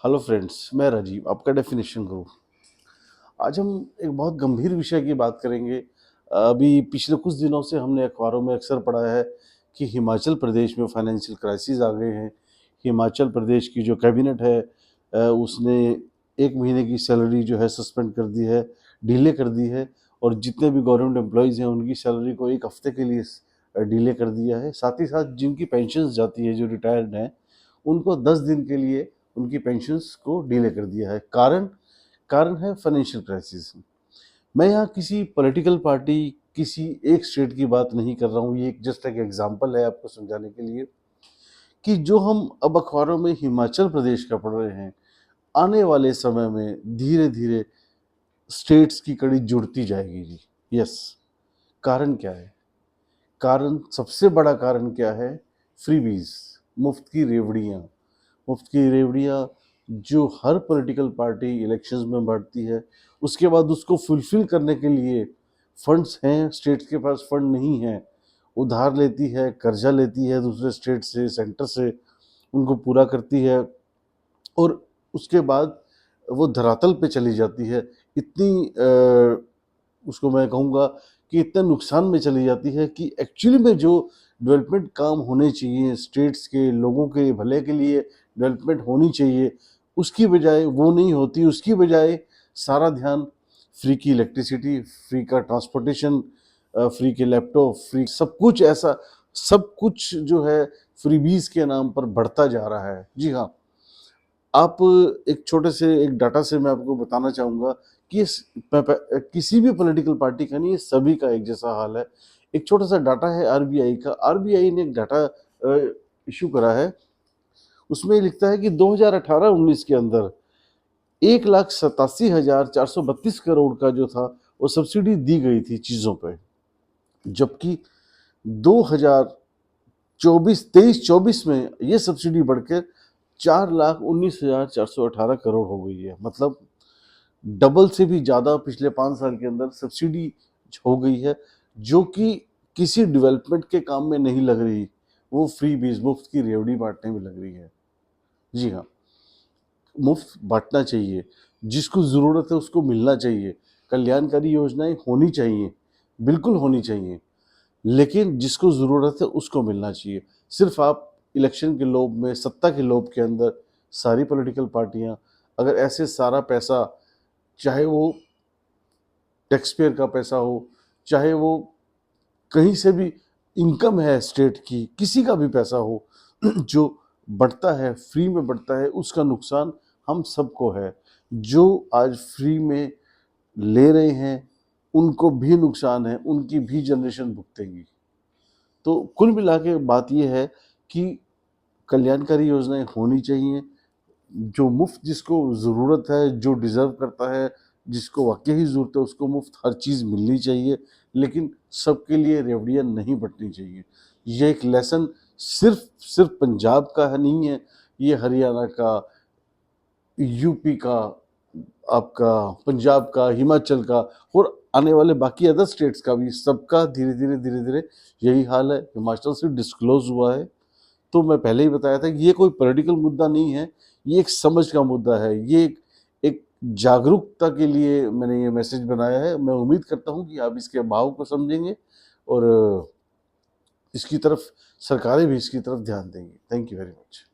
Hello friends, मैं राजीव, आपका definition गुरु। आज हम एक बहुत गंभीर विषय की बात करेंगे। अभी पिछले कुछ दिनों से हमने अखबारों में अक्सर पढ़ा है कि हिमाचल प्रदेश में फाइनेंशियल क्राइसिस आ गए हैं। हिमाचल प्रदेश की जो कैबिनेट है उसने 1 महीने की सैलरी जो है सस्पेंड कर दी है, डिले कर दी है, और जितने भी गवर्नमेंट एम्प्लॉइज़ हैं उनकी सैलरी को 1 हफ्ते के लिए डिले कर दिया है। साथ ही साथ जिनकी पेंशन्स जाती है, जो रिटायर्ड हैं, उनको 10 दिन के लिए उनकी पेंशन्स को डिले कर दिया है। कारण है फाइनेंशियल क्राइसिस। मैं यहाँ किसी पॉलिटिकल पार्टी, किसी एक स्टेट की बात नहीं कर रहा हूँ। ये जस्ट एक एग्जांपल है आपको समझाने के लिए कि जो हम अब अखबारों में हिमाचल प्रदेश का पढ़ रहे हैं, आने वाले समय में धीरे धीरे स्टेट्स की कड़ी जुड़ती जाएगी जी। यस। कारण क्या है? कारण, सबसे बड़ा कारण क्या है? फ्रीबीज, मुफ्त की रेवड़ियाँ। मुफ्त की रेवड़ियाँ जो हर पॉलिटिकल पार्टी इलेक्शंस में बढ़ती है, उसके बाद उसको फुलफिल करने के लिए फंड्स हैं, स्टेट्स के पास फंड नहीं है, उधार लेती है, कर्जा लेती है दूसरे स्टेट से, सेंटर से, उनको पूरा करती है, और उसके बाद वो धरातल पे चली जाती है। इतनी उसको मैं कहूँगा कि इतने नुकसान में चली जाती है कि एक्चुअली में जो डेवलपमेंट काम होने चाहिए, स्टेट्स के लोगों के भले के लिए डेवलपमेंट होनी चाहिए, उसकी बजाय वो नहीं होती। उसकी बजाय सारा ध्यान फ्री की इलेक्ट्रिसिटी, फ्री का ट्रांसपोर्टेशन, फ्री के लैपटॉप, फ्री सब कुछ, ऐसा सब कुछ जो है फ्रीबीज के नाम पर बढ़ता जा रहा है। जी हाँ, आप एक छोटे से एक डाटा से मैं आपको बताना चाहूँगा कि किसी भी पॉलिटिकल पार्टी का नहीं, ये सभी का एक जैसा हाल है। एक छोटा सा डाटा है आरबीआई का। आरबीआई ने एक डाटा इशू करा है। उसमें लिखता है कि 2018-19 के अंदर 1,87,432 करोड़ का जो था वो सब्सिडी दी गई थी चीज़ों पे, जबकि 2023-24 में ये सब्सिडी बढ़कर 4,19,418 करोड़ हो गई है। मतलब डबल से भी ज़्यादा पिछले 5 साल के अंदर सब्सिडी हो गई है, जो कि किसी डेवलपमेंट के काम में नहीं लग रही, वो फ्री बीज, मुफ्त की रेवड़ी बांटने में लग रही है। जी हाँ, मुफ्त बांटना चाहिए, जिसको ज़रूरत है उसको मिलना चाहिए, कल्याणकारी योजनाएं होनी चाहिए, बिल्कुल होनी चाहिए, लेकिन जिसको ज़रूरत है उसको मिलना चाहिए। सिर्फ आप इलेक्शन के लोभ में, सत्ता के लोभ के अंदर सारी पॉलिटिकल पार्टियां अगर ऐसे सारा पैसा, चाहे वो टैक्स पेयर का पैसा हो, चाहे वो कहीं से भी इनकम है स्टेट की, किसी का भी पैसा हो, जो बढ़ता है, फ्री में बढ़ता है, उसका नुकसान हम सबको है। जो आज फ्री में ले रहे हैं उनको भी नुकसान है, उनकी भी जनरेशन भुगतेगी। तो कुल मिला के बात यह है कि कल्याणकारी योजनाएं होनी चाहिए। जो मुफ्त, जिसको ज़रूरत है, जो डिज़र्व करता है, जिसको वाकई ही ज़रूरत है, उसको मुफ्त हर चीज़ मिलनी चाहिए, लेकिन सबके लिए रेवड़ियाँ नहीं बँटनी चाहिए। ये एक लेसन सिर्फ सिर्फ पंजाब का है नहीं है, ये हरियाणा का, यूपी का, आपका पंजाब का, हिमाचल का, और आने वाले बाकी अदर स्टेट्स का भी, सबका धीरे धीरे यही हाल है। हिमाचल से डिस्क्लोज हुआ है। तो मैं पहले ही बताया था कि ये कोई पॉलिटिकल मुद्दा नहीं है, ये एक समझ का मुद्दा है। ये एक जागरूकता के लिए मैंने ये मैसेज बनाया है। मैं उम्मीद करता हूँ कि आप इसके भाव को समझेंगे और इसकी तरफ, सरकारें भी इसकी तरफ ध्यान देंगी। Thank you very much.